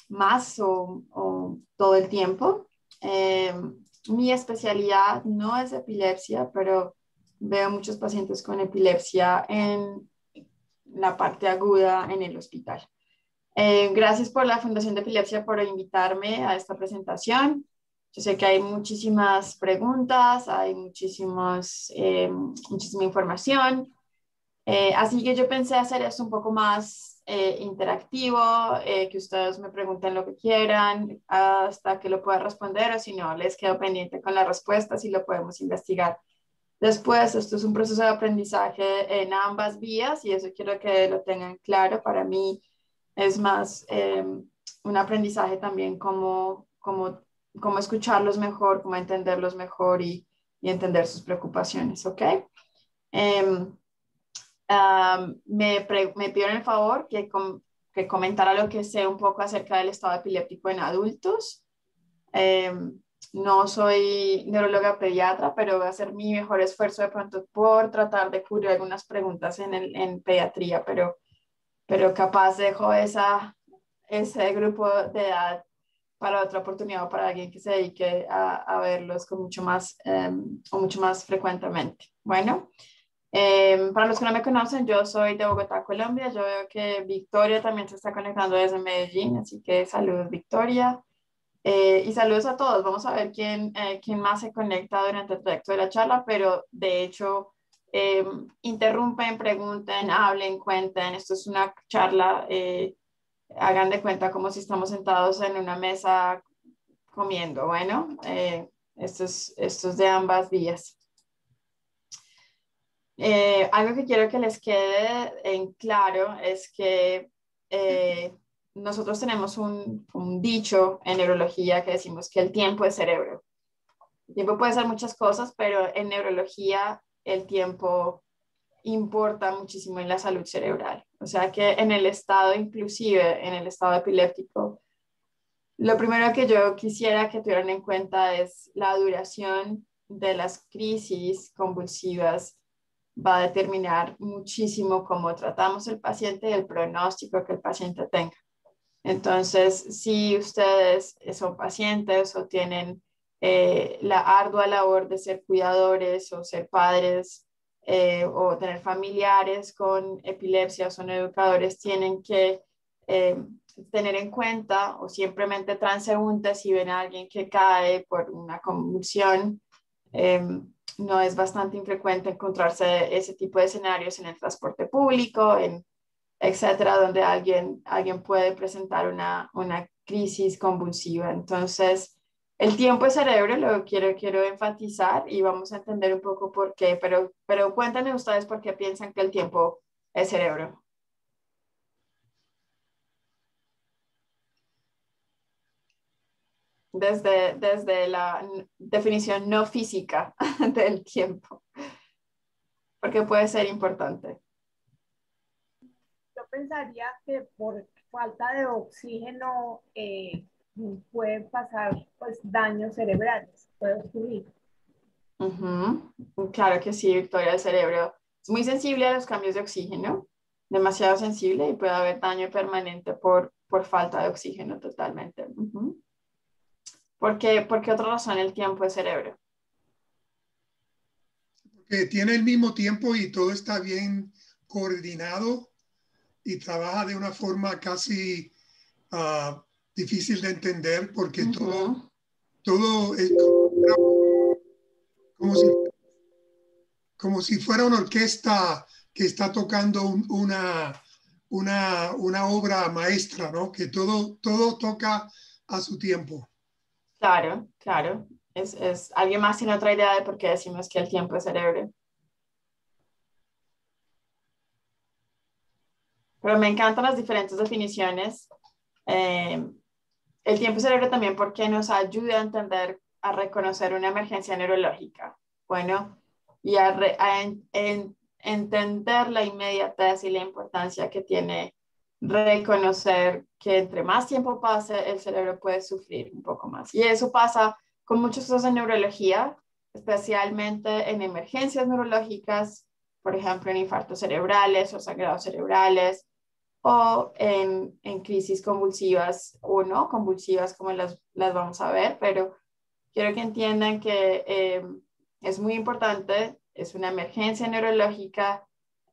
más o todo el tiempo. Eh, Mi especialidad no es epilepsia, pero veo muchos pacientes con epilepsia en la parte aguda en el hospital. Gracias por la Fundación de Epilepsia por invitarme a esta presentación. Yo sé que hay muchísimas preguntas, hay muchísima información. Así que yo pensé hacer esto un poco más interactivo, que ustedes me pregunten lo que quieran hasta que lo pueda responder o si no, les quedo pendiente con las respuestas y lo podemos investigar después. Esto es un proceso de aprendizaje en ambas vías y eso quiero que lo tengan claro. Para mí es más un aprendizaje también como escucharlos mejor, como entenderlos mejor y entender sus preocupaciones, ¿ok? Um, me pidieron el favor que comentara lo que sé un poco acerca del estado epiléptico en adultos. No soy neuróloga pediatra, pero voy a hacer mi mejor esfuerzo de pronto por tratar de cubrir algunas preguntas en pediatría, pero capaz dejo ese grupo de edad para otra oportunidad o para alguien que se dedique a verlos con mucho más frecuentemente. Bueno. Para los que no me conocen, yo soy de Bogotá, Colombia. Yo veo que Victoria también se está conectando desde Medellín, así que saludos, Victoria. Y saludos a todos. Vamos a ver quién más se conecta durante el trayecto de la charla, pero de hecho, interrumpen, pregunten, hablen, cuenten. Esto es una charla, hagan de cuenta como si estamos sentados en una mesa comiendo. Bueno, esto es de ambas vías. Algo que quiero que les quede en claro es que nosotros tenemos un dicho en neurología que decimos que el tiempo es cerebro. El tiempo puede ser muchas cosas, pero en neurología el tiempo importa muchísimo en la salud cerebral. O sea que en el estado, inclusive en el estado epiléptico, lo primero que yo quisiera que tuvieran en cuenta es la duración de las crisis convulsivas va a determinar muchísimo cómo tratamos el paciente y el pronóstico que el paciente tenga. Entonces, si ustedes son pacientes o tienen la ardua labor de ser cuidadores o ser padres o tener familiares con epilepsia o son educadores, tienen que tener en cuenta o simplemente transeúntes si ven a alguien que cae por una convulsión. No es bastante infrecuente encontrarse ese tipo de escenarios en el transporte público, etcétera, donde alguien puede presentar una crisis convulsiva. Entonces, el tiempo es cerebro, lo quiero enfatizar y vamos a entender un poco por qué, pero cuéntenme ustedes por qué piensan que el tiempo es cerebro. Desde la definición no física del tiempo, porque puede ser importante. Yo pensaría que por falta de oxígeno pueden pasar pues daños cerebrales, puede ocurrir. Claro que sí, Victoria, el cerebro es muy sensible a los cambios de oxígeno, demasiado sensible y puede haber daño permanente por falta de oxígeno totalmente. ¿Por qué otra razón el tiempo es cerebro? Que tiene el mismo tiempo y todo está bien coordinado y trabaja de una forma casi difícil de entender porque todo es como si, como si fuera una orquesta que está tocando una obra maestra, ¿no? Que todo toca a su tiempo. Claro, claro. ¿Alguien más tiene otra idea de por qué decimos que el tiempo es cerebro? Pero me encantan las diferentes definiciones. El tiempo es cerebro también porque nos ayuda a entender, a reconocer una emergencia neurológica. Bueno, y entender la inmediatez y la importancia que tiene reconocer que entre más tiempo pase, el cerebro puede sufrir un poco más. Y eso pasa con muchos casos en neurología, especialmente en emergencias neurológicas, por ejemplo, en infartos cerebrales o sangrados cerebrales. o en crisis convulsivas o no convulsivas, como las vamos a ver, pero quiero que entiendan que es muy importante, es una emergencia neurológica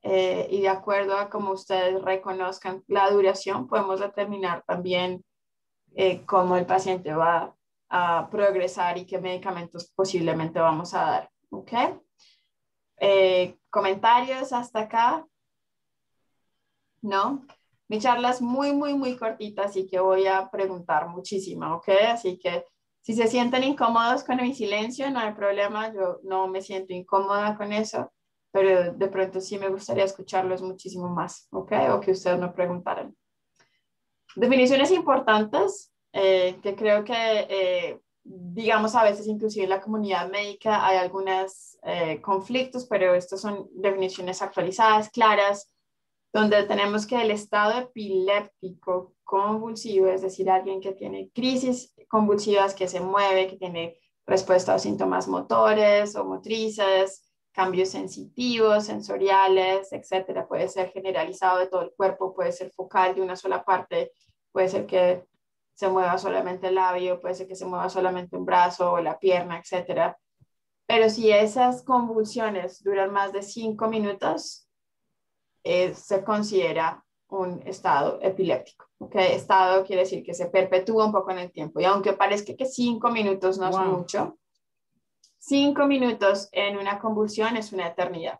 y de acuerdo a cómo ustedes reconozcan la duración, podemos determinar también cómo el paciente va a progresar y qué medicamentos posiblemente vamos a dar. ¿Ok? ¿Comentarios hasta acá? ¿No? Mi charla es muy, muy, muy cortita, así que voy a preguntar muchísimo, ¿ok? Así que si se sienten incómodos con mi silencio, no hay problema, yo no me siento incómoda con eso, pero de pronto sí me gustaría escucharlos muchísimo más, ¿ok? O que ustedes me preguntaran. Definiciones importantes que creo que, digamos, a veces inclusive en la comunidad médica hay algunos conflictos, pero estas son definiciones actualizadas, claras, donde tenemos que el estado epiléptico convulsivo, es decir, alguien que tiene crisis convulsivas, que se mueve, que tiene respuesta a síntomas motores o motrices, cambios sensitivos, sensoriales, etcétera. Puede ser generalizado de todo el cuerpo, puede ser focal de una sola parte, puede ser que se mueva solamente el labio, puede ser que se mueva solamente un brazo o la pierna, etcétera. Pero si esas convulsiones duran más de 5 minutos, se considera un estado epiléptico. ¿Okay? Estado quiere decir que se perpetúa un poco en el tiempo. Y aunque parezca que 5 minutos no son mucho, 5 minutos en una convulsión es una eternidad.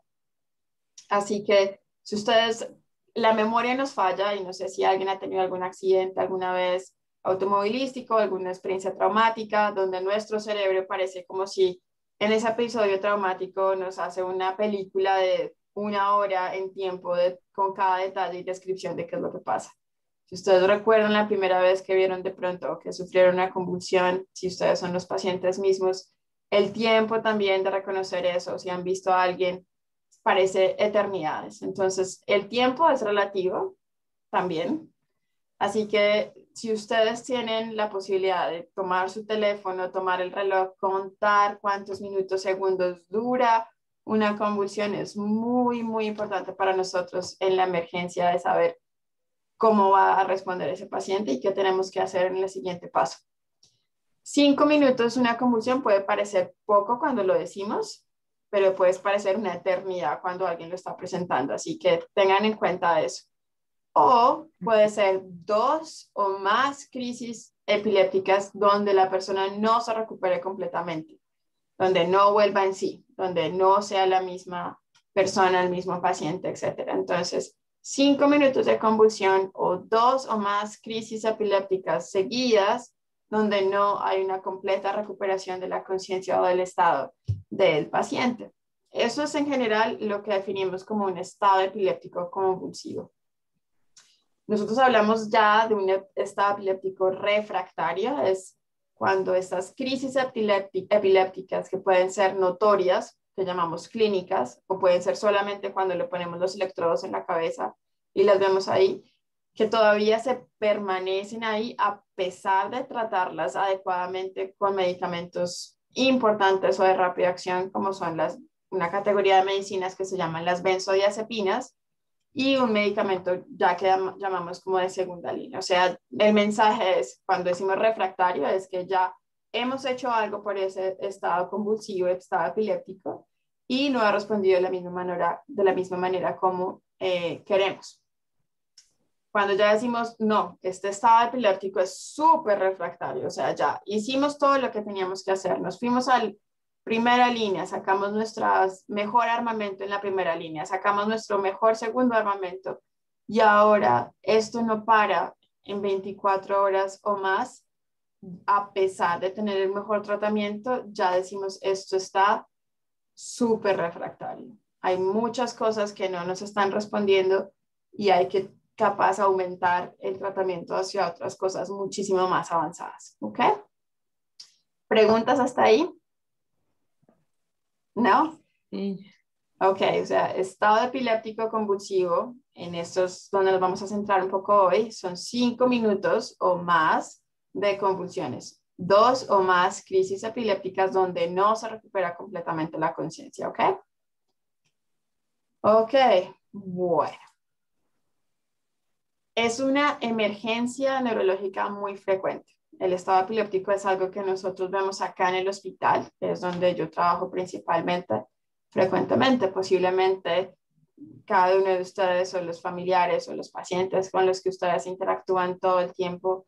Así que si ustedes, la memoria nos falla y no sé si alguien ha tenido algún accidente alguna vez automovilístico, alguna experiencia traumática, donde nuestro cerebro parece como si en ese episodio traumático nos hace una película de 1 hora en tiempo con cada detalle y descripción de qué es lo que pasa. Si ustedes recuerdan la primera vez que vieron de pronto que sufrieron una convulsión, si ustedes son los pacientes mismos, el tiempo también de reconocer eso, si han visto a alguien, parece eternidades. Entonces, el tiempo es relativo también. Así que si ustedes tienen la posibilidad de tomar su teléfono, tomar el reloj, contar cuántos minutos, segundos dura una convulsión, es muy, muy importante para nosotros en la emergencia de saber cómo va a responder ese paciente y qué tenemos que hacer en el siguiente paso. 5 minutos una convulsión puede parecer poco cuando lo decimos, pero puede parecer una eternidad cuando alguien lo está presentando, así que tengan en cuenta eso. O puede ser 2 o más crisis epilépticas donde la persona no se recupere completamente, donde no vuelva en sí, donde no sea la misma persona, el mismo paciente, etc. Entonces, 5 minutos de convulsión o 2 o más crisis epilépticas seguidas donde no hay una completa recuperación de la conciencia o del estado del paciente. Eso es en general lo que definimos como un estado epiléptico convulsivo. Nosotros hablamos ya de un estado epiléptico refractario, es cuando estas crisis epilépticas que pueden ser notorias, que llamamos clínicas, o pueden ser solamente cuando le ponemos los electrodos en la cabeza y las vemos ahí, que todavía se permanecen ahí a pesar de tratarlas adecuadamente con medicamentos importantes o de rápida acción, como son una categoría de medicinas que se llaman las benzodiazepinas, y un medicamento ya que llamamos como de segunda línea. O sea, el mensaje es, cuando decimos refractario, es que ya hemos hecho algo por ese estado convulsivo, estado epiléptico, y no ha respondido de la misma manera como queremos. Cuando ya decimos, no, este estado epiléptico es súper refractario, o sea, ya hicimos todo lo que teníamos que hacer, nos fuimos a primera línea, sacamos nuestro mejor armamento en la primera línea, sacamos nuestro mejor segundo armamento y ahora esto no para en 24 horas o más, a pesar de tener el mejor tratamiento, ya decimos, esto está súper refractario. Hay muchas cosas que no nos están respondiendo y hay que capaz aumentar el tratamiento hacia otras cosas muchísimo más avanzadas. ¿Ok? ¿Preguntas hasta ahí? ¿No? Sí. Ok, o sea, estado epiléptico convulsivo, en estos donde nos vamos a centrar un poco hoy, son 5 minutos o más de convulsiones, 2 o más crisis epilépticas donde no se recupera completamente la conciencia, ¿ok? Ok, bueno. Es una emergencia neurológica muy frecuente. El estado epiléptico es algo que nosotros vemos acá en el hospital, que es donde yo trabajo principalmente, frecuentemente. Posiblemente cada uno de ustedes o los familiares o los pacientes con los que ustedes interactúan todo el tiempo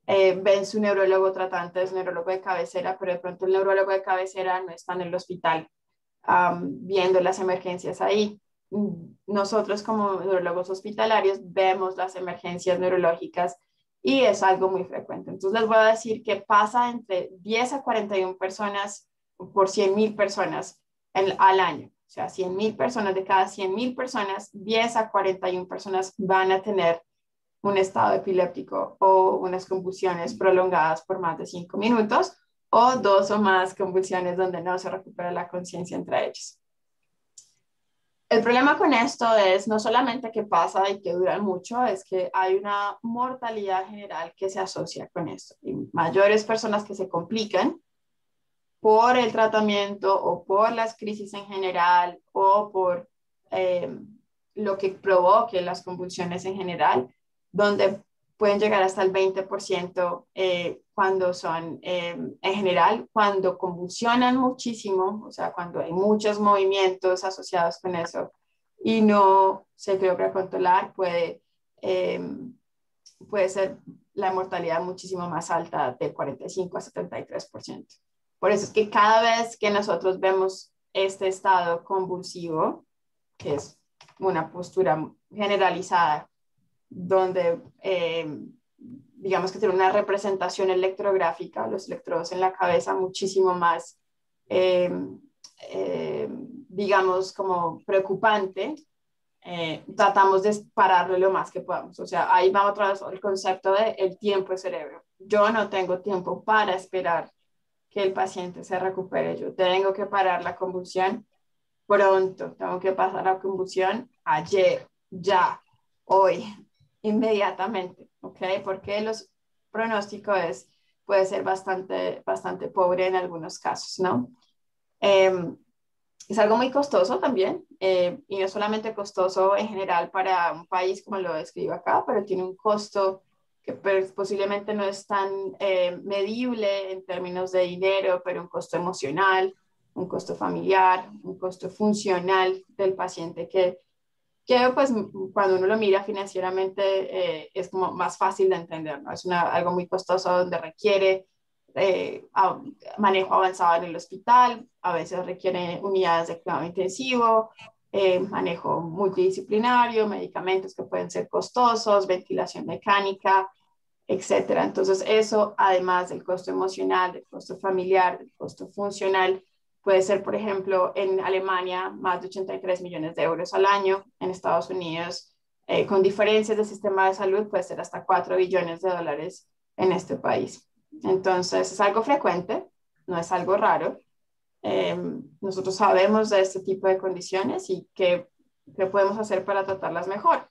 ven su neurólogo tratante, su neurólogo de cabecera, pero de pronto el neurólogo de cabecera no está en el hospital viendo las emergencias ahí. Nosotros como neurólogos hospitalarios vemos las emergencias neurológicas y es algo muy frecuente. Entonces les voy a decir que pasa entre 10 a 41 personas por 100,000 personas al año. O sea, 100,000 personas, de cada 100,000 personas, 10 a 41 personas van a tener un estado epiléptico o unas convulsiones prolongadas por más de 5 minutos o 2 o más convulsiones donde no se recupera la conciencia entre ellos. El problema con esto es no solamente que pasa y que dura mucho, es que hay una mortalidad general que se asocia con esto. Y mayores personas que se complican por el tratamiento o por las crisis en general o por lo que provoque las convulsiones en general, donde pueden llegar hasta el 20% cuando son, en general, cuando convulsionan muchísimo, o sea, cuando hay muchos movimientos asociados con eso y no se logra controlar, puede ser la mortalidad muchísimo más alta, de 45 a 73%. Por eso es que cada vez que nosotros vemos este estado convulsivo, que es una postura generalizada, donde digamos que tiene una representación electrográfica, los electrodos en la cabeza muchísimo más, digamos, como preocupante, tratamos de pararlo lo más que podamos. O sea, ahí va otra vez el concepto de el tiempo de cerebro. Yo no tengo tiempo para esperar que el paciente se recupere. Yo tengo que parar la convulsión pronto, tengo que pasar la convulsión ayer, ya, hoy, inmediatamente, ¿ok? Porque los pronósticos puede ser bastante pobre en algunos casos, ¿no? Es algo muy costoso también, y no solamente costoso en general para un país como lo describo acá, pero tiene un costo que posiblemente no es tan medible en términos de dinero, pero un costo emocional, un costo familiar, un costo funcional del paciente que pues cuando uno lo mira financieramente es como más fácil de entender, ¿no? Es algo muy costoso donde requiere manejo avanzado en el hospital, a veces requiere unidades de cuidado intensivo, manejo multidisciplinario, medicamentos que pueden ser costosos, ventilación mecánica, etcétera. Entonces eso, además del costo emocional, del costo familiar, del costo funcional, puede ser, por ejemplo, en Alemania, más de 83 millones de euros al año, en Estados Unidos, con diferencias del sistema de salud, puede ser hasta 4 billones de dólares en este país. Entonces, es algo frecuente, no es algo raro. Nosotros sabemos de este tipo de condiciones y qué podemos hacer para tratarlas mejor.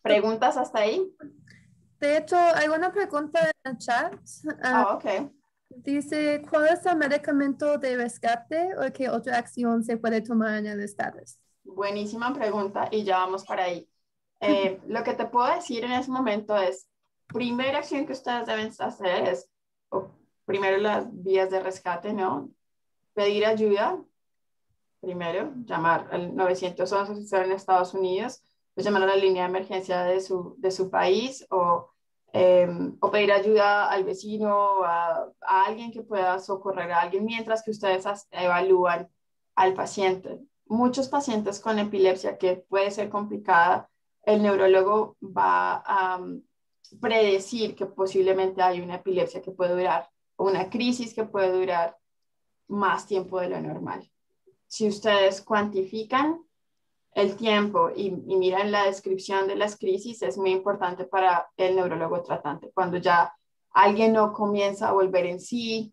¿Preguntas hasta ahí? De hecho, hay una pregunta en el chat. Ok. Dice, ¿cuál es el medicamento de rescate o qué otra acción se puede tomar en el estatus? Buenísima pregunta y ya vamos para ahí. Lo que te puedo decir en ese momento es, primera acción que ustedes deben hacer es, primero las vías de rescate, ¿no? Pedir ayuda, primero, llamar al 911 si están en Estados Unidos, pues llamar a la línea de emergencia de su país o pedir ayuda al vecino, a alguien que pueda socorrer a alguien mientras que ustedes evalúan al paciente. Muchos pacientes con epilepsia que puede ser complicada, el neurólogo va a predecir que posiblemente hay una epilepsia que puede durar, o una crisis que puede durar más tiempo de lo normal. Si ustedes cuantifican el tiempo y miran la descripción de las crisis, es muy importante para el neurólogo tratante. Cuando ya alguien no comienza a volver en sí,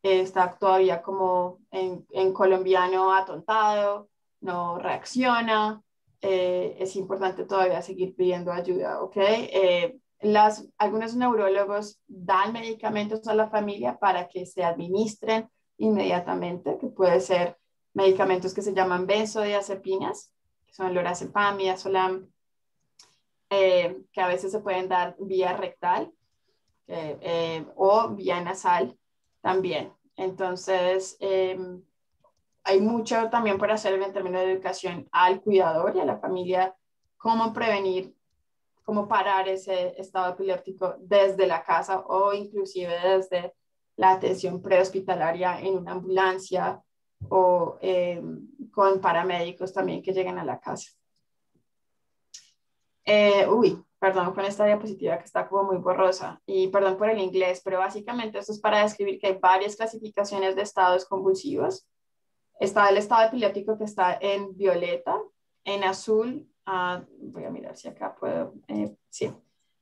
está todavía como en colombiano atontado, no reacciona, es importante todavía seguir pidiendo ayuda, ¿ok? Algunos neurólogos dan medicamentos a la familia para que se administren inmediatamente, que puede ser medicamentos que se llaman benzodiazepinas, que son lorazepam, midazolam, que a veces se pueden dar vía rectal o vía nasal también. Entonces, hay mucho también por hacer en términos de educación al cuidador y a la familia, cómo prevenir, cómo parar ese estado epiléptico desde la casa o inclusive desde la atención prehospitalaria en una ambulancia o con paramédicos también que lleguen a la casa. Perdón con esta diapositiva que está como muy borrosa y perdón por el inglés, pero básicamente esto es para describir que hay varias clasificaciones de estados convulsivos. Está el estado epiléptico que está en violeta, en azul, voy a mirar si acá puedo, sí.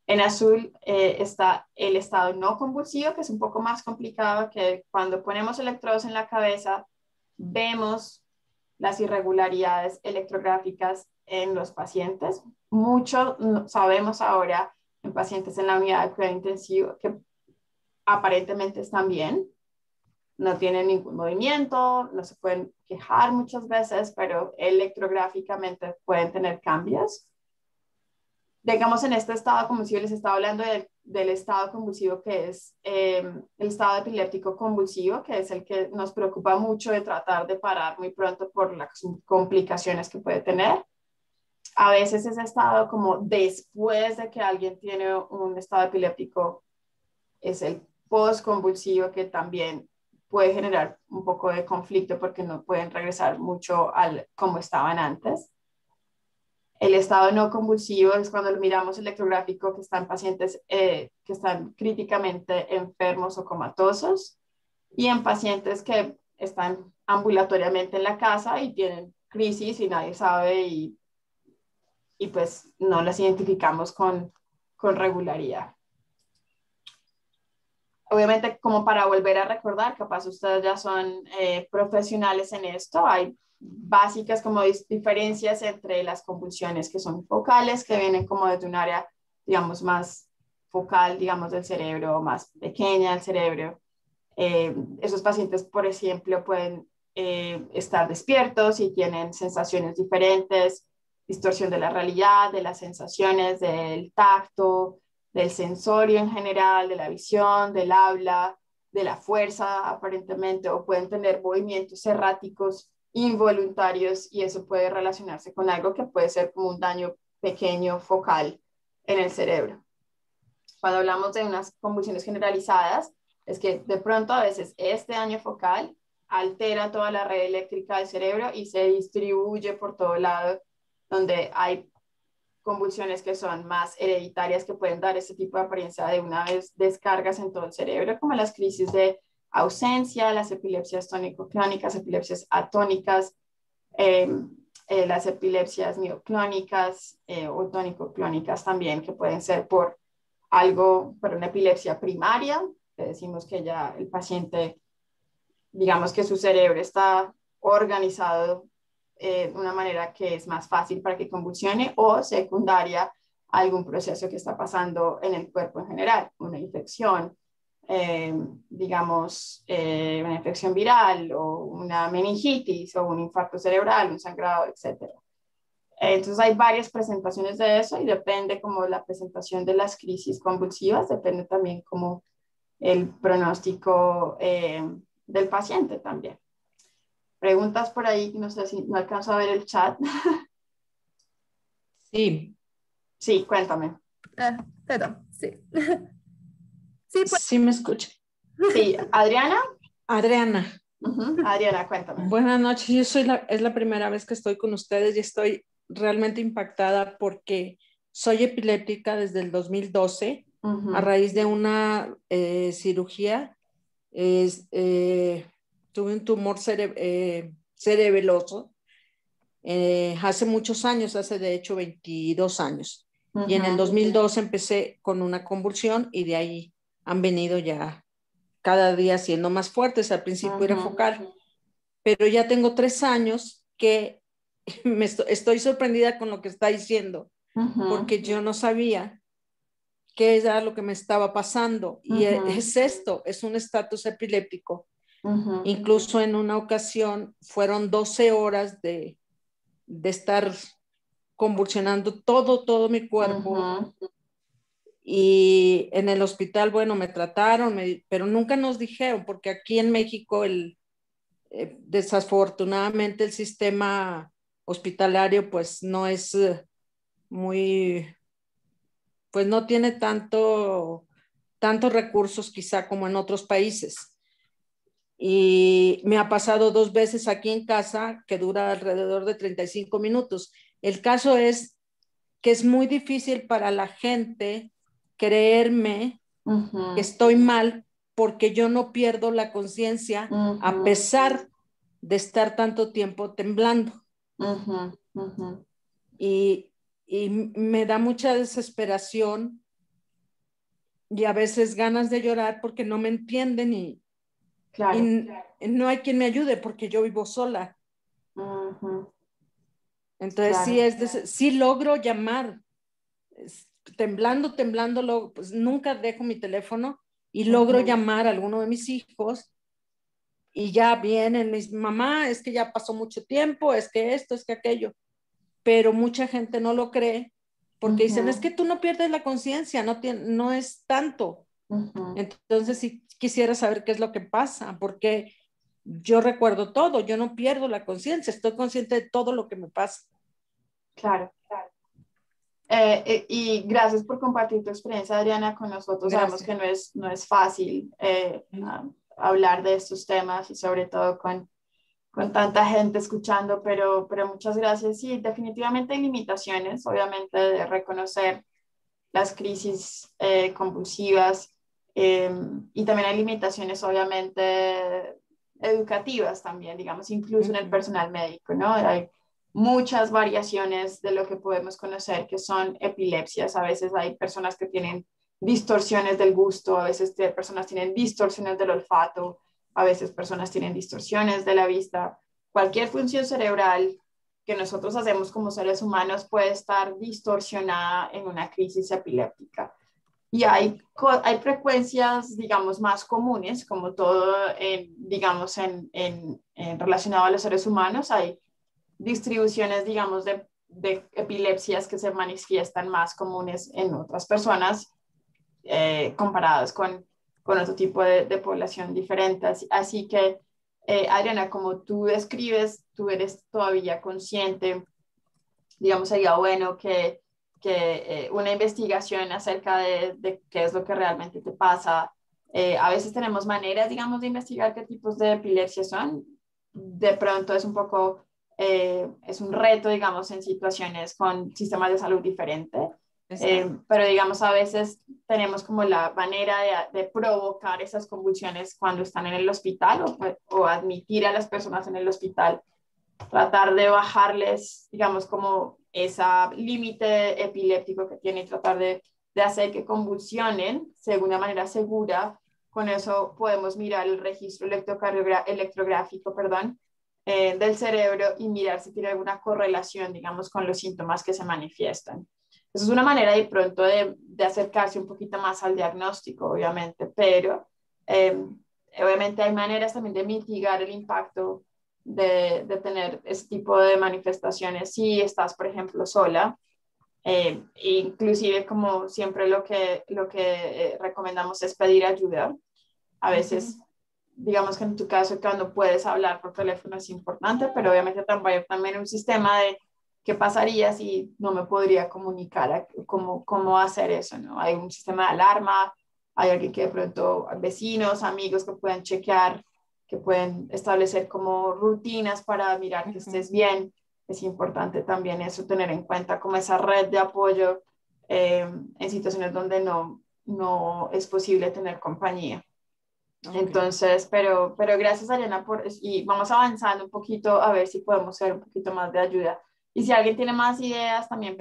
En azul está el estado no convulsivo, que es un poco más complicado, que cuando ponemos electrodos en la cabeza, vemos las irregularidades electrográficas en los pacientes. Mucho sabemos ahora en pacientes en la unidad de cuidado intensivo que aparentemente están bien, no tienen ningún movimiento, no se pueden quejar muchas veces, pero electrográficamente pueden tener cambios. Digamos, en este estado convulsivo les estaba hablando del estado convulsivo que es el estado epiléptico convulsivo, que es el que nos preocupa mucho de tratar de parar muy pronto por las complicaciones que puede tener. A veces ese estado como después de que alguien tiene un estado epiléptico es el postconvulsivo, que también puede generar un poco de conflicto porque no pueden regresar mucho al como estaban antes. El estado no convulsivo es cuando miramos electrográfico que están pacientes que están críticamente enfermos o comatosos y en pacientes que están ambulatoriamente en la casa y tienen crisis y nadie sabe y pues no las identificamos con regularidad. Obviamente, como para volver a recordar, capaz ustedes ya son profesionales en esto, hay básicas como diferencias entre las convulsiones que son focales, que vienen como desde un área, digamos, más focal, digamos, del cerebro, más pequeña del cerebro. Esos pacientes, por ejemplo, pueden estar despiertos y tienen sensaciones diferentes, distorsión de la realidad, de las sensaciones, del tacto, del sensorio en general, de la visión, del habla, de la fuerza aparentemente, o pueden tener movimientos erráticos involuntarios y eso puede relacionarse con algo que puede ser como un daño pequeño focal en el cerebro. Cuando hablamos de unas convulsiones generalizadas, es que de pronto a veces este daño focal altera toda la red eléctrica del cerebro y se distribuye por todo lado, donde hay convulsiones que son más hereditarias que pueden dar ese tipo de apariencia de una vez descargas en todo el cerebro, como las crisis de ausencia, las epilepsias tónico-clónicas, epilepsias atónicas, las epilepsias mioclónicas o tónico-clónicas también, que pueden ser por una epilepsia primaria, que decimos que ya el paciente, digamos que su cerebro está organizado de una manera que es más fácil para que convulsione, o secundaria a algún proceso que está pasando en el cuerpo en general, una infección, una infección viral o una meningitis o un infarto cerebral, un sangrado, etc. Entonces hay varias presentaciones de eso y depende como la presentación de las crisis convulsivas, depende también como el pronóstico del paciente también. Preguntas por ahí, no sé si no alcanzo a ver el chat. Sí. Sí, cuéntame. Perdón, sí. Sí, pues. Sí, me escucha. Sí, Adriana. Adriana. Adriana, cuéntame. Buenas noches, es la primera vez que estoy con ustedes y estoy realmente impactada porque soy epiléptica desde el 2012 a raíz de una cirugía. Tuve un tumor cerebeloso hace muchos años, hace de hecho 22 años. Y en el 2012 empecé con una convulsión y de ahí han venido ya cada día siendo más fuertes. Al principio era focal, pero ya tengo 3 años que estoy sorprendida con lo que está diciendo, porque yo no sabía qué era lo que me estaba pasando. Y es esto, es un estatus epiléptico. Incluso en una ocasión fueron 12 horas de estar convulsionando todo mi cuerpo. Ujú. Y en el hospital, bueno, me trataron, pero nunca nos dijeron, porque aquí en México desafortunadamente el sistema hospitalario pues no es muy, pues no tiene tantos recursos quizá como en otros países. Y me ha pasado 2 veces aquí en casa que dura alrededor de 35 minutos. El caso es que es muy difícil para la gente creerme Ujú. que estoy mal porque yo no pierdo la conciencia Ujú. a pesar de estar tanto tiempo temblando. Ujú. Ujú. Y me da mucha desesperación y a veces ganas de llorar porque no me entienden y Claro. no hay quien me ayude porque yo vivo sola. Ujú. Entonces Claro. sí logro llamar, temblando, pues nunca dejo mi teléfono y logro Ujú. llamar a alguno de mis hijos y ya vienen, mis mamá, es que ya pasó mucho tiempo, es que esto, es que aquello, pero mucha gente no lo cree porque dicen, Ujú. es que tú no pierdes la conciencia, no es tanto. Ujú. Entonces sí quisiera saber qué es lo que pasa, porque yo recuerdo todo, yo no pierdo la conciencia, estoy consciente de todo lo que me pasa. Claro. Y gracias por compartir tu experiencia, Adriana, con nosotros. Sabemos Gracias. que no es fácil hablar de estos temas y sobre todo con tanta gente escuchando, pero muchas gracias. Sí, definitivamente hay limitaciones, obviamente, de reconocer las crisis convulsivas y también hay limitaciones, obviamente, educativas también, digamos, incluso en el personal médico, ¿no? Hay muchas variaciones de lo que podemos conocer que son epilepsias. A veces hay personas que tienen distorsiones del gusto, a veces personas tienen distorsiones del olfato, a veces personas tienen distorsiones de la vista. Cualquier función cerebral que nosotros hacemos como seres humanos puede estar distorsionada en una crisis epiléptica. Y hay frecuencias, digamos, más comunes, como todo, digamos, relacionado a los seres humanos. Hay distribuciones, digamos, de epilepsias que se manifiestan más comunes en otras personas comparadas con otro tipo de población diferente. Así que, Adriana, como tú describes, tú eres todavía consciente, digamos, sería bueno que una investigación acerca de qué es lo que realmente te pasa. A veces tenemos maneras, digamos, de investigar qué tipos de epilepsia son. De pronto es un poco, es un reto, digamos, en situaciones con sistemas de salud diferentes. Pero digamos, a veces tenemos como la manera de provocar esas convulsiones cuando están en el hospital o admitir a las personas en el hospital, tratar de bajarles, digamos, como ese límite epiléptico que tiene y tratar de hacer que convulsionen de una manera segura. Con eso podemos mirar el registro electrográfico, perdón, del cerebro y mirar si tiene alguna correlación, digamos, con los síntomas que se manifiestan. Eso es una manera de pronto de acercarse un poquito más al diagnóstico, obviamente, pero obviamente hay maneras también de mitigar el impacto de tener ese tipo de manifestaciones si estás, por ejemplo, sola. Inclusive, como siempre, lo que recomendamos es pedir ayuda. A veces, digamos que en tu caso, cuando puedes hablar por teléfono es importante, pero obviamente también un sistema de qué pasaría si no me podría comunicar, cómo hacer eso, ¿no? Hay un sistema de alarma, hay alguien que de pronto, vecinos, amigos que pueden chequear, que pueden establecer como rutinas para mirar que estés bien. Es importante también eso, tener en cuenta como esa red de apoyo en situaciones donde no es posible tener compañía. Okay. Entonces, pero gracias, Ariana, y vamos avanzando un poquito a ver si podemos ser un poquito más de ayuda. Y si alguien tiene más ideas también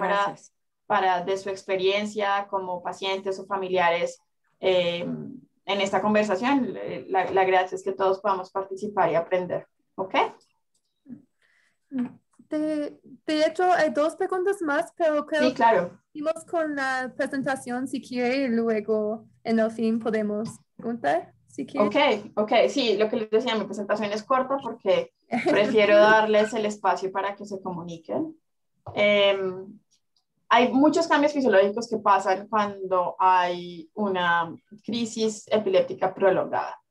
para de su experiencia como pacientes o familiares en esta conversación, la gracia es que todos podamos participar y aprender. ¿Ok? De hecho, hay 2 preguntas más, pero creo sí, claro. que seguimos con la presentación si quiere y luego en el fin podemos preguntar. Si ok, sí, lo que les decía, mi presentación es corta porque prefiero darles el espacio para que se comuniquen. Hay muchos cambios fisiológicos que pasan cuando hay una crisis epiléptica prolongada.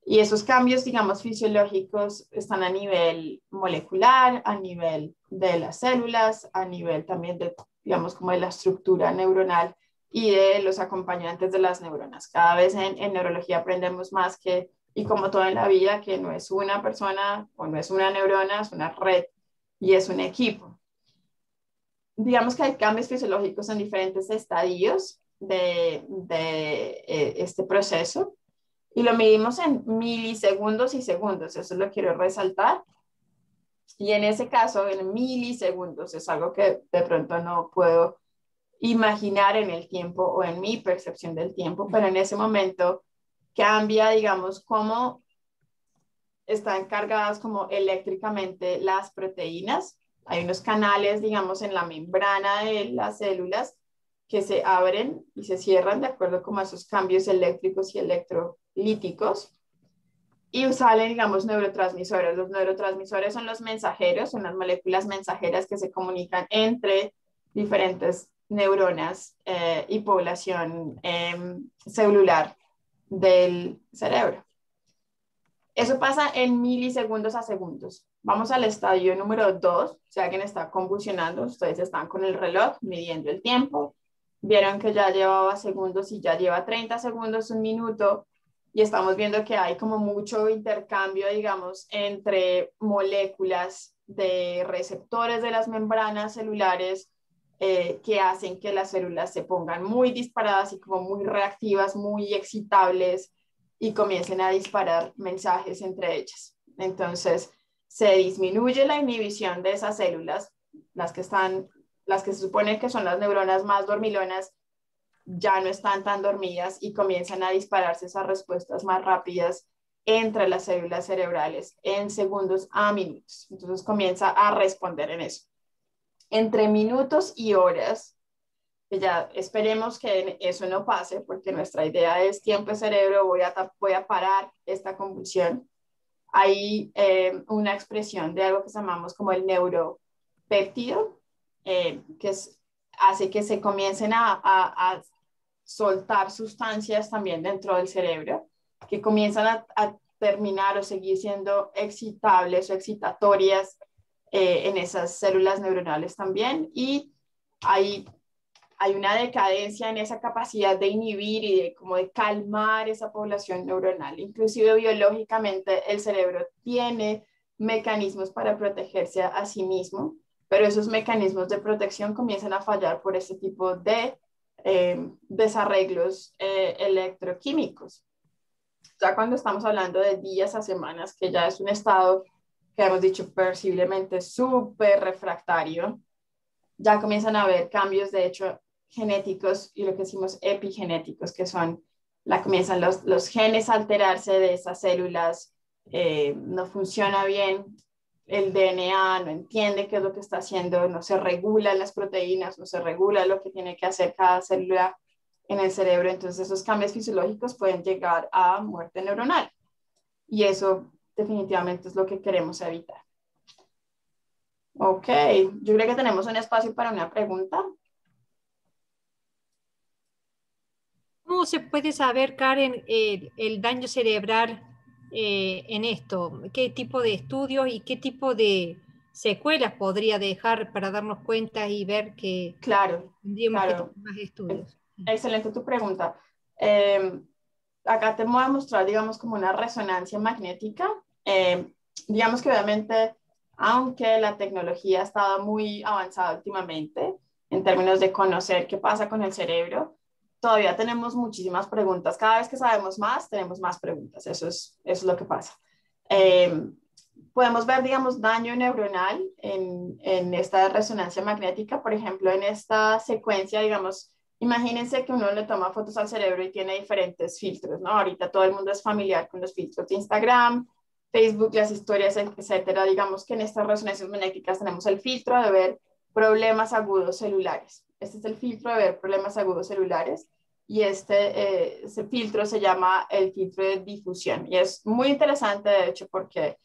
Y esos cambios, digamos, fisiológicos están a nivel molecular, a nivel de las células, a nivel también de, digamos, como de la estructura neuronal y de los acompañantes de las neuronas. Cada vez en neurología aprendemos más que, y como todo en la vida, que no es una persona o no es una neurona, es una red y es un equipo. Digamos que hay cambios fisiológicos en diferentes estadios de este proceso y lo medimos en milisegundos y segundos, eso lo quiero resaltar. Y en ese caso, en milisegundos, es algo que de pronto no puedo imaginar en el tiempo o en mi percepción del tiempo, pero en ese momento cambia, digamos, cómo están cargadas como eléctricamente las proteínas. Hay unos canales, digamos, en la membrana de las células que se abren y se cierran de acuerdo con esos cambios eléctricos y electrolíticos. Y salen, digamos, neurotransmisores. Los neurotransmisores son los mensajeros, son las moléculas mensajeras que se comunican entre diferentes neuronas y población celular del cerebro. Eso pasa en milisegundos a segundos. Vamos al estadio número 2. Si alguien está convulsionando, ustedes están con el reloj midiendo el tiempo. Vieron que ya llevaba segundos y ya lleva 30 segundos, un minuto. Y estamos viendo que hay como mucho intercambio, digamos, entre moléculas de receptores de las membranas celulares que hacen que las células se pongan muy disparadas y como muy reactivas, muy excitables y comiencen a disparar mensajes entre ellas. Entonces, se disminuye la inhibición de esas células, las que se supone que son las neuronas más dormilonas, ya no están tan dormidas y comienzan a dispararse esas respuestas más rápidas entre las células cerebrales en segundos a minutos. Entonces comienza a responder en eso. Entre minutos y horas, que ya esperemos que eso no pase, porque nuestra idea es tiempo de cerebro, voy a parar esta convulsión. Hay una expresión de algo que llamamos como el neuropéptido, que hace que se comiencen a soltar sustancias también dentro del cerebro, que comienzan a terminar o seguir siendo excitables o excitatorias en esas células neuronales también. Y hay una decadencia en esa capacidad de inhibir y de calmar esa población neuronal. Inclusive biológicamente el cerebro tiene mecanismos para protegerse a sí mismo, pero esos mecanismos de protección comienzan a fallar por ese tipo de desarreglos electroquímicos. Ya cuando estamos hablando de días a semanas, que ya es un estado que hemos dicho percibiblemente súper refractario, ya comienzan a haber cambios, de hecho, genéticos y lo que decimos epigenéticos, que son, comienzan los genes a alterarse de esas células, no funciona bien el DNA, no entiende qué es lo que está haciendo, no se regulan las proteínas, no se regula lo que tiene que hacer cada célula en el cerebro, entonces esos cambios fisiológicos pueden llegar a muerte neuronal y eso definitivamente es lo que queremos evitar. Ok, yo creo que tenemos un espacio para una pregunta. ¿Cómo se puede saber, Karen, el daño cerebral en esto? ¿Qué tipo de estudios y qué tipo de secuelas podría dejar para darnos cuenta y ver que tendríamos que tener más estudios? Excelente tu pregunta. Acá te voy a mostrar, digamos, como una resonancia magnética. Digamos que obviamente, aunque la tecnología ha estado muy avanzada últimamente en términos de conocer qué pasa con el cerebro, todavía tenemos muchísimas preguntas. Cada vez que sabemos más, tenemos más preguntas. Eso es lo que pasa. Podemos ver, digamos, daño neuronal en esta resonancia magnética. Por ejemplo, en esta secuencia, digamos, imagínense que uno le toma fotos al cerebro y tiene diferentes filtros, ¿no? Ahorita todo el mundo es familiar con los filtros de Instagram, Facebook, las historias, etcétera. Digamos que en estas resonancias magnéticas tenemos el filtro de ver problemas agudos celulares. Este es el filtro de ver problemas agudos celulares y ese filtro se llama el filtro de difusión. Y es muy interesante, de hecho, porque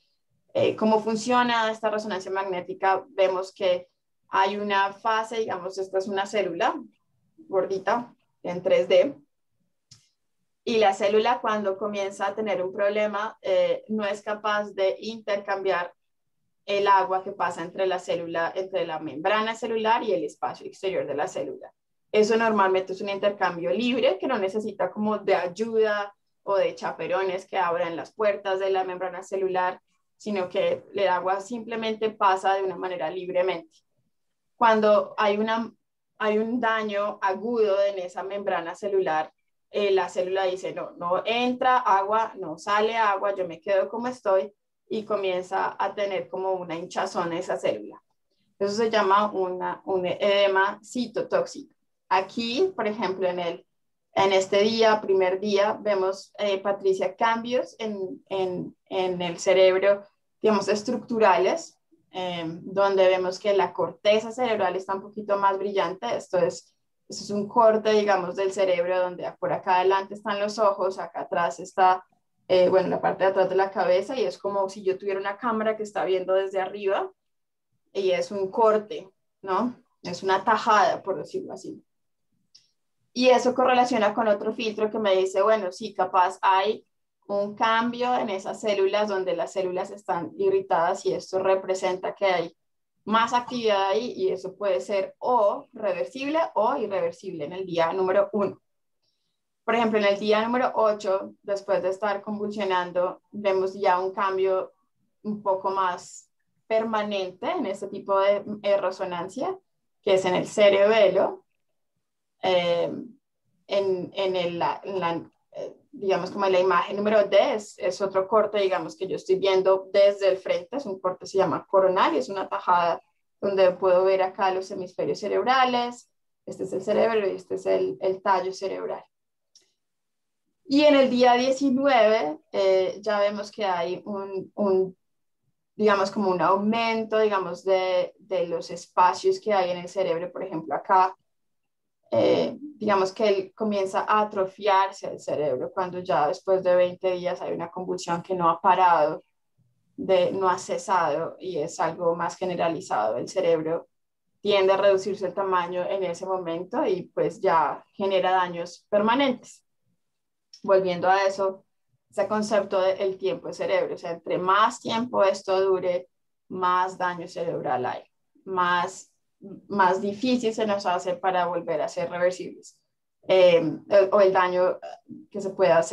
cómo funciona esta resonancia magnética, vemos que hay una fase, digamos, esta es una célula gordita en 3D, y la célula cuando comienza a tener un problema no es capaz de intercambiar el agua que pasa entre la célula, entre la membrana celular y el espacio exterior de la célula. Eso normalmente es un intercambio libre que no necesita como de ayuda o de chaperones que abran las puertas de la membrana celular, sino que el agua simplemente pasa de una manera libremente. Cuando hay un daño agudo en esa membrana celular, la célula dice, no, no entra agua, no sale agua, yo me quedo como estoy, y comienza a tener como una hinchazón en esa célula. Eso se llama un edema citotóxico. Aquí, por ejemplo, en este día, primer día, vemos, Patricia, cambios en el cerebro, digamos, estructurales, donde vemos que la corteza cerebral está un poquito más brillante. Esto es un corte, digamos, del cerebro, donde por acá adelante están los ojos, acá atrás está, bueno, la parte de atrás de la cabeza, y es como si yo tuviera una cámara que está viendo desde arriba, y es un corte, ¿no? Es una tajada, por decirlo así. Y eso correlaciona con otro filtro que me dice, bueno, sí, capaz hay un cambio en esas células donde las células están irritadas, y esto representa que hay más actividad ahí, y eso puede ser o reversible o irreversible en el día número 1. Por ejemplo, en el día número 8, después de estar convulsionando, vemos ya un cambio un poco más permanente en este tipo de resonancia, que es en el cerebelo, digamos, como en la imagen número D, es otro corte, digamos, que yo estoy viendo desde el frente. Es un corte, se llama coronario, es una tajada donde puedo ver acá los hemisferios cerebrales. Este es el cerebro y este es el tallo cerebral. Y en el día 19 ya vemos que hay digamos, como un aumento, digamos, de los espacios que hay en el cerebro. Por ejemplo, acá, digamos que él comienza a atrofiarse el cerebro cuando ya después de 20 días hay una convulsión que no ha parado, no ha cesado, y es algo más generalizado. El cerebro tiende a reducirse el tamaño en ese momento y pues ya genera daños permanentes. Volviendo a eso, ese concepto del tiempo de cerebro, o sea, entre más tiempo esto dure, más daño cerebral hay, más difícil se nos hace para volver a ser reversibles, o el daño que pueda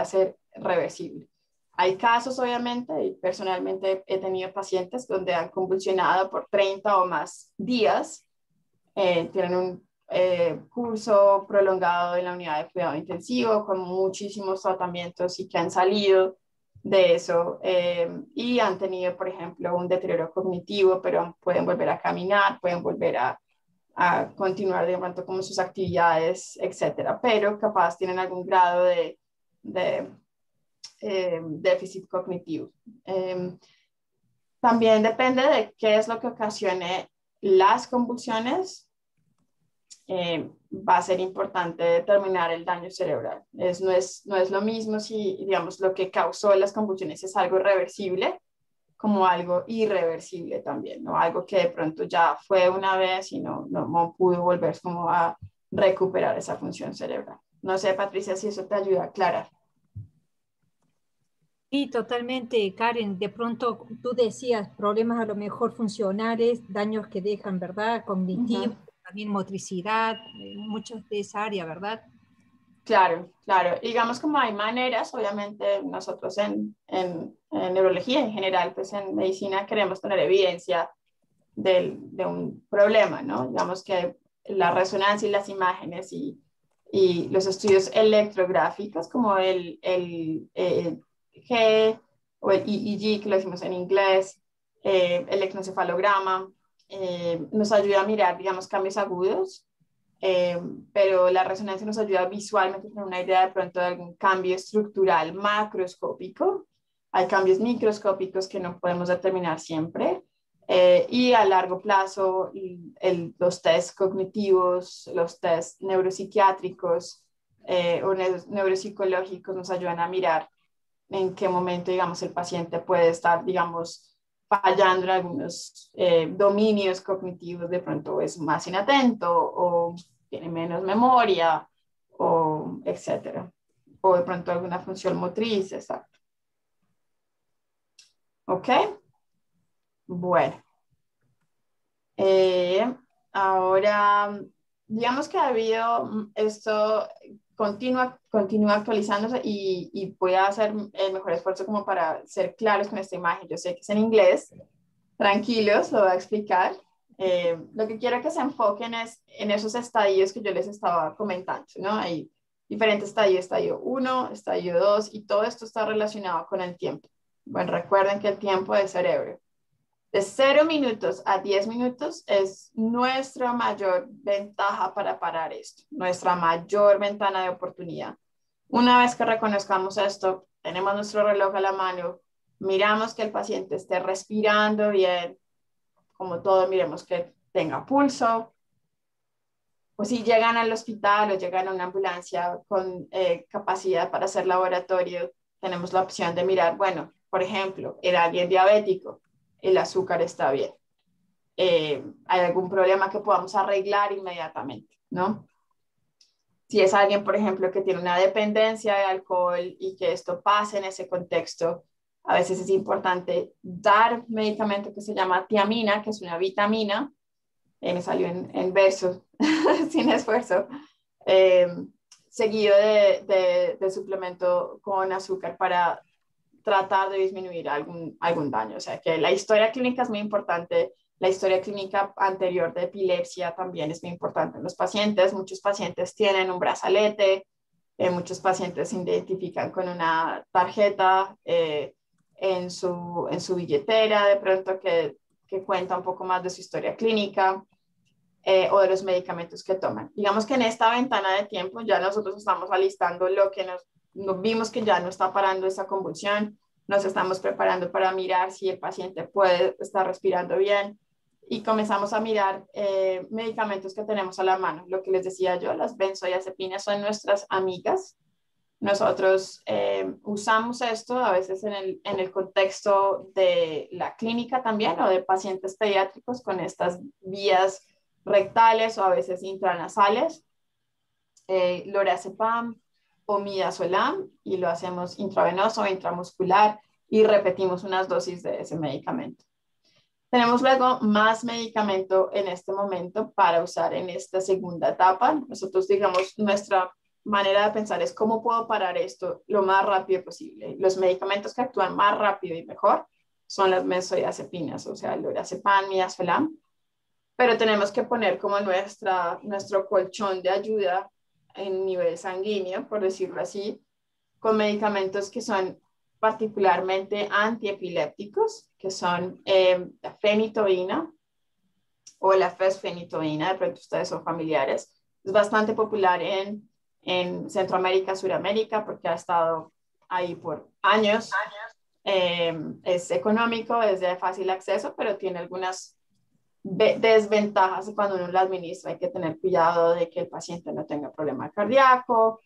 ser reversible. Hay casos, obviamente, y personalmente he tenido pacientes donde han convulsionado por 30 o más días, tienen un curso prolongado en la unidad de cuidado intensivo con muchísimos tratamientos, y que han salido de eso, y han tenido, por ejemplo, un deterioro cognitivo, pero pueden volver a caminar, pueden volver a continuar de pronto con sus actividades, etcétera, pero capaz tienen algún grado de déficit cognitivo. También depende de qué es lo que ocasione las convulsiones. Va a ser importante determinar el daño cerebral. No es lo mismo si, digamos, lo que causó las convulsiones es algo reversible, como algo irreversible también, ¿no? Algo que de pronto ya fue una vez y no pudo volver como a recuperar esa función cerebral. No sé, Patricia, si eso te ayuda a aclarar. Sí, totalmente, Karen. De pronto tú decías problemas a lo mejor funcionales, daños que dejan, ¿verdad? Cognitivos, también motricidad, muchos de esa área, ¿verdad? Claro, claro. Digamos, como hay maneras, obviamente nosotros en neurología en general, pues en medicina queremos tener evidencia de un problema, ¿no? Digamos que la resonancia y las imágenes y los estudios electrográficos como el G o el EEG, que lo decimos en inglés, el electroencefalograma, nos ayuda a mirar, digamos, cambios agudos, pero la resonancia nos ayuda visualmente a tener una idea de pronto de algún cambio estructural macroscópico. Hay cambios microscópicos que no podemos determinar siempre. Y a largo plazo, los test cognitivos, los test neuropsiquiátricos o neuropsicológicos nos ayudan a mirar en qué momento, digamos, el paciente puede estar, digamos, fallando en algunos dominios cognitivos, de pronto es más inatento o tiene menos memoria, o etcétera. O de pronto alguna función motriz, exacto. ¿Ok? Bueno. Ahora, digamos que debido esto continúa actualizándose y voy a hacer el mejor esfuerzo como para ser claros con esta imagen. Yo sé que es en inglés, tranquilos, lo voy a explicar. Lo que quiero que se enfoquen es en esos estadios que yo les estaba comentando, ¿no? Hay diferentes estadios, estadio 1, estadio 2, y todo esto está relacionado con el tiempo. Bueno, recuerden que el tiempo del cerebro de 0 minutos a 10 minutos es nuestra mayor ventaja para parar esto, nuestra mayor ventana de oportunidad. Una vez que reconozcamos esto, tenemos nuestro reloj a la mano, miramos que el paciente esté respirando bien, como todo, miremos que tenga pulso, o si llegan al hospital o llegan a una ambulancia con capacidad para hacer laboratorio, tenemos la opción de mirar, bueno, por ejemplo, era alguien diabético, el azúcar está bien. Hay algún problema que podamos arreglar inmediatamente, ¿no? Si es alguien, por ejemplo, que tiene una dependencia de alcohol y que esto pase en ese contexto, a veces es importante dar medicamento que se llama tiamina, que es una vitamina, me salió en versos, sin esfuerzo, seguido de suplemento con azúcar para tratar de disminuir algún daño. O sea, que la historia clínica es muy importante. La historia clínica anterior de epilepsia también es muy importante en los pacientes. Muchos pacientes tienen un brazalete, muchos pacientes se identifican con una tarjeta en su billetera, de pronto que cuenta un poco más de su historia clínica. O de los medicamentos que toman. Digamos que en esta ventana de tiempo ya nosotros estamos alistando lo que nos vimos que ya no está parando esa convulsión, nos estamos preparando para mirar si el paciente puede estar respirando bien y comenzamos a mirar medicamentos que tenemos a la mano. Lo que les decía yo, las benzodiazepinas son nuestras amigas. Nosotros usamos esto a veces en el contexto de la clínica también o de pacientes pediátricos con estas vías rectales o a veces intranasales, lorazepam o midazolam, y lo hacemos intravenoso o intramuscular y repetimos unas dosis de ese medicamento. Tenemos luego más medicamento en este momento para usar en esta segunda etapa. Nosotros, digamos, nuestra manera de pensar es cómo puedo parar esto lo más rápido posible. Los medicamentos que actúan más rápido y mejor son las benzodiazepinas, o sea, lorazepam, midazolam, pero tenemos que poner como nuestro colchón de ayuda en nivel sanguíneo, por decirlo así, con medicamentos que son particularmente antiepilépticos, que son la fenitoína o la fosfenitoína, de pronto ustedes son familiares. Es bastante popular en Centroamérica, Suramérica, porque ha estado ahí por años. Es económico, es de fácil acceso, pero tiene algunas desventajas cuando uno la administra. Hay que tener cuidado de que el paciente no tenga problema cardíaco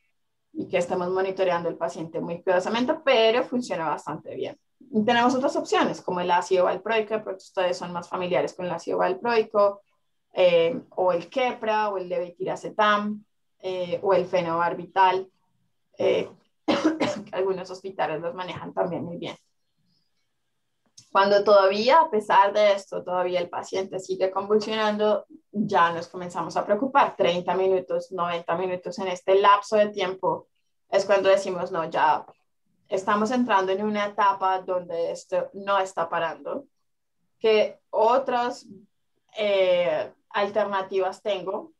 y que estemos monitoreando el paciente muy cuidadosamente, pero funciona bastante bien. Y tenemos otras opciones como el ácido valproico, porque ustedes son más familiares con el ácido valproico, o el Keppra o el levetiracetam, o el fenobarbital. Algunos hospitales los manejan también muy bien. Cuando todavía, a pesar de esto, todavía el paciente sigue convulsionando, ya nos comenzamos a preocupar. 30 minutos, 90 minutos en este lapso de tiempo es cuando decimos, no, ya estamos entrando en una etapa donde esto no está parando. ¿Qué otras alternativas tengo?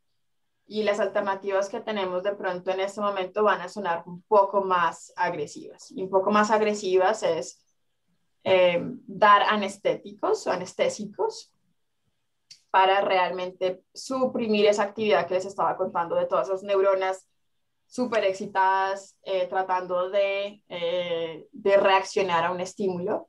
Y las alternativas que tenemos de pronto en este momento van a sonar un poco más agresivas. Y un poco más agresivas es dar anestéticos o anestésicos para realmente suprimir esa actividad que les estaba contando de todas esas neuronas súper excitadas tratando de reaccionar a un estímulo.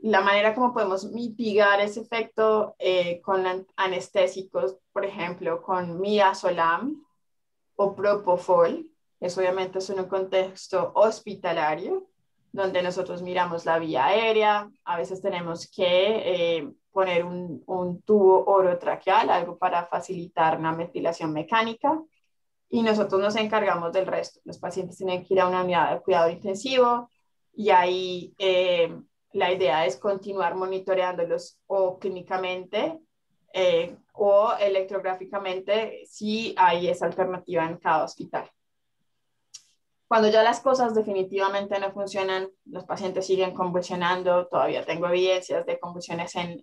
La manera como podemos mitigar ese efecto con anestésicos, por ejemplo, con midazolam o propofol, eso obviamente es en un contexto hospitalario, donde nosotros miramos la vía aérea, a veces tenemos que poner un tubo orotraqueal, algo para facilitar una ventilación mecánica, y nosotros nos encargamos del resto. Los pacientes tienen que ir a una unidad de cuidado intensivo y ahí la idea es continuar monitoreándolos o clínicamente o electrográficamente si hay esa alternativa en cada hospital. Cuando ya las cosas definitivamente no funcionan, los pacientes siguen convulsionando, todavía tengo evidencias de convulsiones en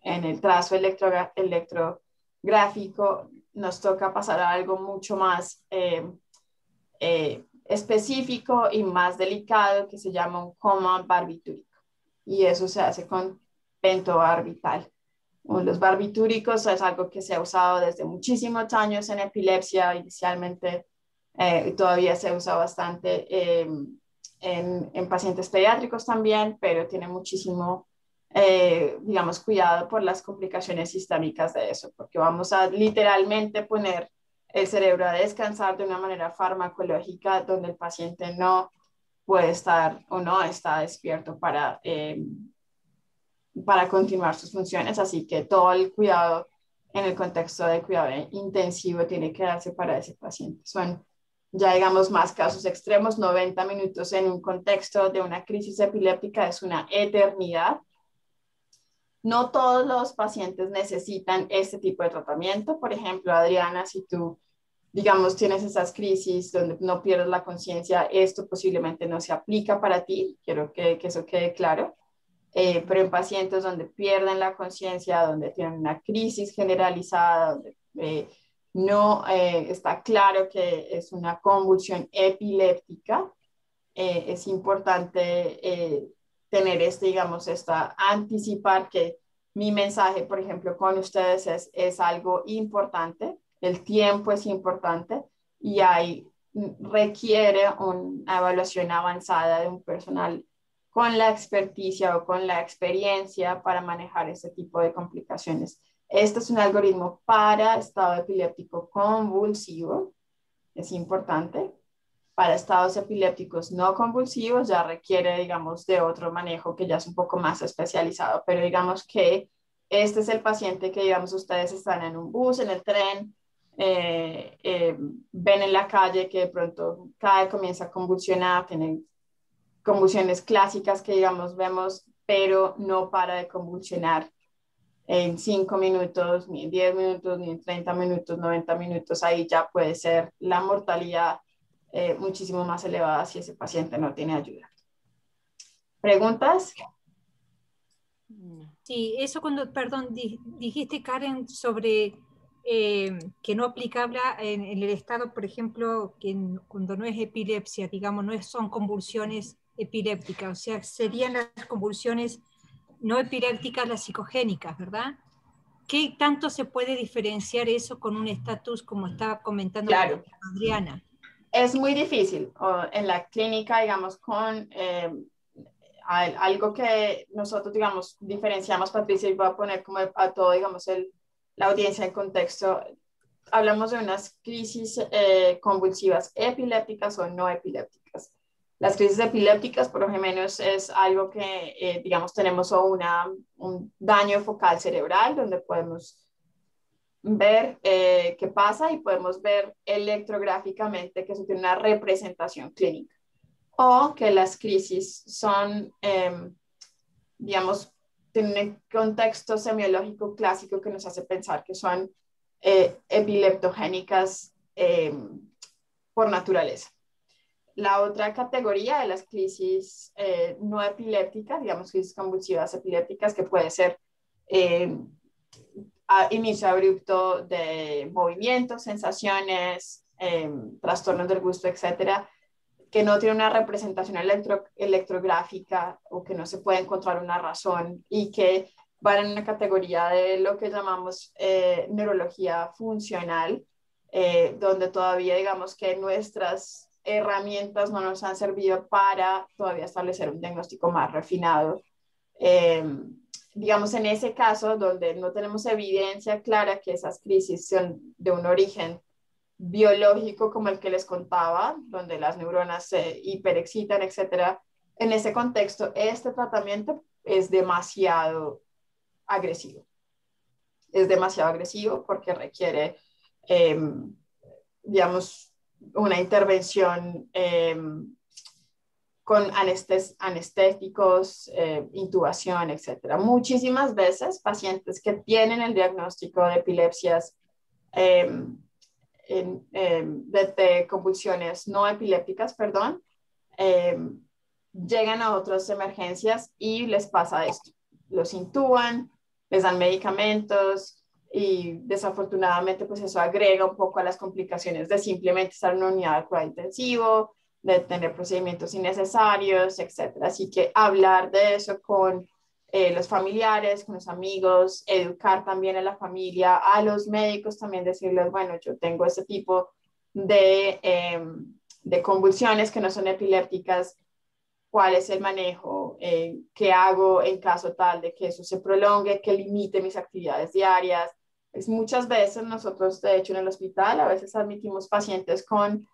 el trazo electrográfico, nos toca pasar a algo mucho más específico y más delicado que se llama un coma barbitúrico. Y eso se hace con pentobarbital. Los barbitúricos es algo que se ha usado desde muchísimos años en epilepsia, inicialmente todavía se usa bastante en pacientes pediátricos también, pero tiene muchísimo, digamos, cuidado por las complicaciones sistémicas de eso, porque vamos a literalmente poner el cerebro a descansar de una manera farmacológica donde el paciente no puede estar o no está despierto para continuar sus funciones, así que todo el cuidado en el contexto de cuidado intensivo tiene que darse para ese paciente. Son ya digamos más casos extremos, 90 minutos en un contexto de una crisis epiléptica es una eternidad. No todos los pacientes necesitan este tipo de tratamiento. Por ejemplo, Adriana, si tú, digamos, tienes esas crisis donde no pierdes la conciencia, esto posiblemente no se aplica para ti. Quiero que eso quede claro. Pero en pacientes donde pierden la conciencia, donde tienen una crisis generalizada, donde no está claro que es una convulsión epiléptica, es importante tener digamos, anticipar que mi mensaje, por ejemplo, con ustedes es algo importante, el tiempo es importante y requiere una evaluación avanzada de un personal con la experticia o con la experiencia para manejar este tipo de complicaciones. Este es un algoritmo para estado epiléptico convulsivo, es importante. Para estados epilépticos no convulsivos ya requiere, digamos, de otro manejo que ya es un poco más especializado, pero digamos que este es el paciente que, digamos, ustedes están en un bus, en el tren, ven en la calle que de pronto comienza a convulsionar, tienen convulsiones clásicas que, digamos, vemos, pero no para de convulsionar en 5 minutos, ni en 10 minutos, ni en 30 minutos, 90 minutos. Ahí ya puede ser la mortalidad muchísimo más elevada si ese paciente no tiene ayuda. ¿Preguntas? Sí, eso cuando, perdón, dijiste, Karen, sobre que no aplicable en el estado, por ejemplo, cuando no es epilepsia, digamos, son convulsiones epilépticas, o sea, serían las convulsiones no epilépticas las psicogénicas, ¿verdad? ¿Qué tanto se puede diferenciar eso con un estatus como estaba comentando Claro. Adriana? Es muy difícil en la clínica, digamos, con algo que nosotros, digamos, diferenciamos, Patricia, y voy a poner como a todo, digamos, la audiencia en contexto. Hablamos de unas crisis convulsivas epilépticas o no epilépticas. Las crisis epilépticas, por lo menos, es algo que, digamos, tenemos un daño focal cerebral donde podemos ver qué pasa y podemos ver electrográficamente que eso tiene una representación clínica. O que las crisis son, digamos, tienen un contexto semiológico clásico que nos hace pensar que son epileptogénicas por naturaleza. La otra categoría de las crisis no epilépticas, digamos crisis convulsivas epilépticas, que puede ser inicio abrupto de movimientos, sensaciones, trastornos del gusto, etcétera, que no tiene una representación electrográfica o que no se puede encontrar una razón y que van en una categoría de lo que llamamos neurología funcional, donde todavía digamos que nuestras herramientas no nos han servido para todavía establecer un diagnóstico más refinado. Digamos, en ese caso, donde no tenemos evidencia clara que esas crisis son de un origen biológico como el que les contaba, donde las neuronas se hiperexcitan, etcétera, en ese contexto, este tratamiento es demasiado agresivo. Es demasiado agresivo porque requiere, digamos, una intervención con anestésicos, intubación, etc. Muchísimas veces pacientes que tienen el diagnóstico de epilepsias, de convulsiones no epilépticas, perdón, llegan a otras emergencias y les pasa esto. Los intuban, les dan medicamentos y desafortunadamente pues eso agrega un poco a las complicaciones de simplemente estar en una unidad de cuidado intensivo, de tener procedimientos innecesarios, etc. Así que hablar de eso con los familiares, con los amigos, educar también a la familia, a los médicos también decirles, bueno, yo tengo este tipo de convulsiones que no son epilépticas, cuál es el manejo, qué hago en caso tal de que eso se prolongue, que limite mis actividades diarias. Es muchas veces nosotros, de hecho, en el hospital, a veces admitimos pacientes con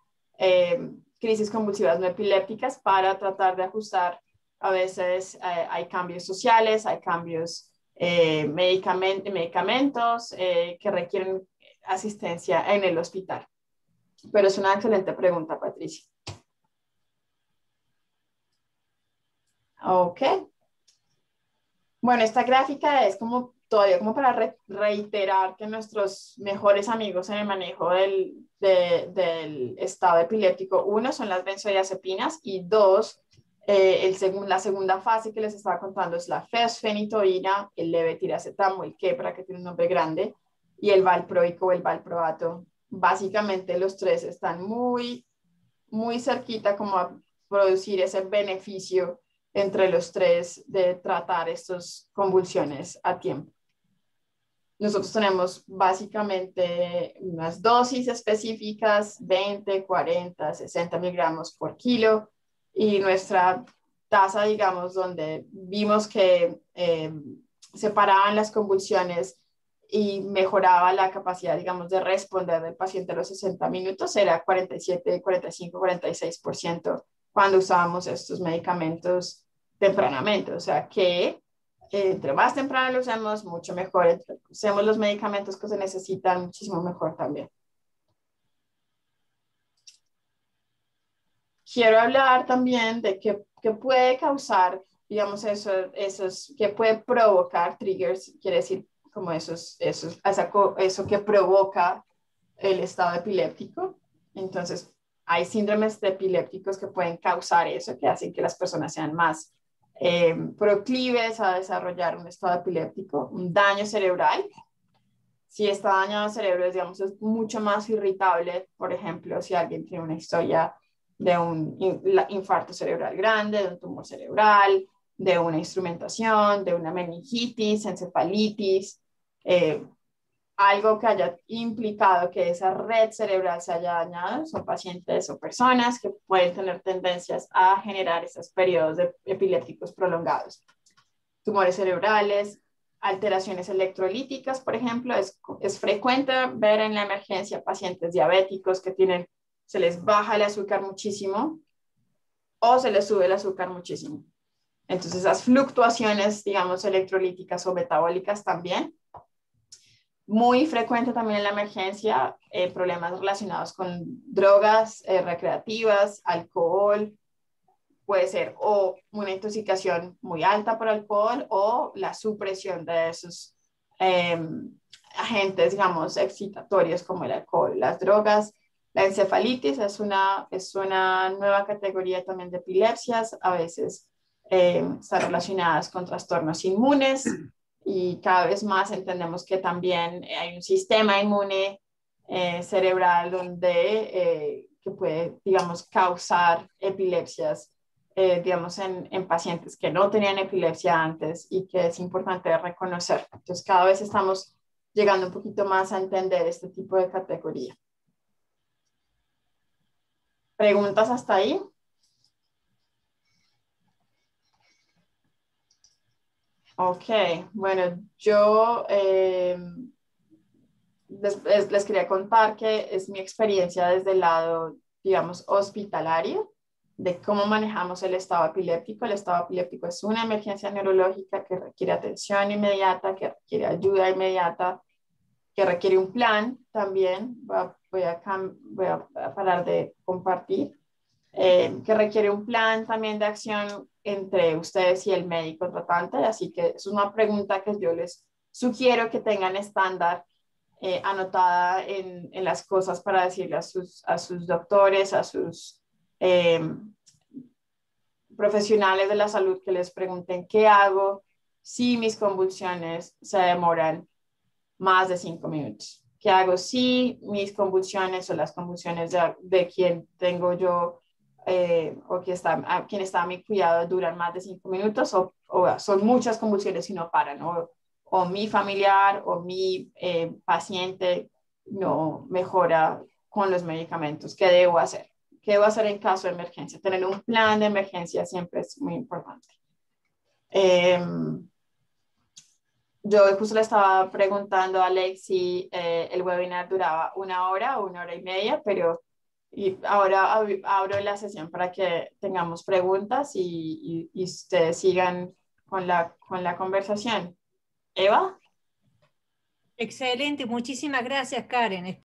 crisis convulsivas no epilépticas para tratar de ajustar. A veces hay cambios sociales, hay cambios medicamentos que requieren asistencia en el hospital. Pero es una excelente pregunta, Patricia. Ok. Bueno, esta gráfica es como todavía como para reiterar que nuestros mejores amigos en el manejo del estado epiléptico, uno, son las benzodiazepinas y dos, la segunda fase que les estaba contando es la fosfenitoína, el levetiracetam o el Keppra, que tiene un nombre grande, y el valproico o el valproato. Básicamente los tres están muy, muy cerquita como a producir ese beneficio entre los tres de tratar estas convulsiones a tiempo. Nosotros tenemos básicamente unas dosis específicas, 20, 40, 60 miligramos por kilo, y nuestra tasa, digamos, donde vimos que se paraban las convulsiones y mejoraba la capacidad, digamos, de responder del paciente a los 60 minutos, era 47, 45, 46% cuando usábamos estos medicamentos tempranamente. O sea que entre más temprano lo usemos, mucho mejor. Entre usemos los medicamentos que se necesitan, muchísimo mejor también. Quiero hablar también de qué puede causar, digamos, que puede provocar triggers, quiere decir como eso que provoca el estado epiléptico. Entonces, hay síndromes epilépticos que pueden causar eso, que hacen que las personas sean más proclives a desarrollar un estado epiléptico. Un daño cerebral. Si está dañado el cerebro, digamos, es mucho más irritable. Por ejemplo, si alguien tiene una historia de un infarto cerebral grande, de un tumor cerebral, de una instrumentación, de una meningitis, encefalitis, algo que haya implicado que esa red cerebral se haya dañado, son pacientes o personas que pueden tener tendencias a generar esos periodos epilépticos prolongados. Tumores cerebrales, alteraciones electrolíticas, por ejemplo, es frecuente ver en la emergencia pacientes diabéticos que se les baja el azúcar muchísimo o se les sube el azúcar muchísimo. Entonces, esas fluctuaciones, digamos, electrolíticas o metabólicas también. Muy frecuente también en la emergencia, problemas relacionados con drogas recreativas, alcohol, puede ser o una intoxicación muy alta por alcohol o la supresión de esos agentes, digamos, excitatorios como el alcohol, las drogas. La encefalitis es una nueva categoría también de epilepsias, a veces están relacionadas con trastornos inmunes y cada vez más entendemos que también hay un sistema inmune cerebral que puede, digamos, causar epilepsias, digamos, en pacientes que no tenían epilepsia antes y que es importante reconocer. Entonces, cada vez estamos llegando un poquito más a entender este tipo de categoría. ¿Preguntas hasta ahí? Ok, bueno, yo les quería contar que es mi experiencia desde el lado, digamos, hospitalario. de cómo manejamos el estado epiléptico. El estado epiléptico es una emergencia neurológica que requiere atención inmediata, que requiere ayuda inmediata, que requiere un plan también. Voy a parar de compartir. Que requiere un plan también de acción entre ustedes y el médico tratante. Así que es una pregunta que yo les sugiero que tengan estándar anotada en las cosas para decirle a sus doctores, a sus profesionales de la salud, que les pregunten qué hago si mis convulsiones se demoran más de 5 minutos. ¿Qué hago si mis convulsiones o las convulsiones de quien tengo yo o quien está a mi cuidado duran más de 5 minutos o son muchas convulsiones y no paran? O mi familiar o mi paciente no mejora con los medicamentos. ¿Qué debo hacer? ¿Qué debo hacer en caso de emergencia? Tener un plan de emergencia siempre es muy importante. Yo justo le estaba preguntando a Alex si el webinar duraba 1 hora o 1 hora y media, pero ahora abro la sesión para que tengamos preguntas y ustedes sigan con la conversación. Eva. Excelente, muchísimas gracias, Karen.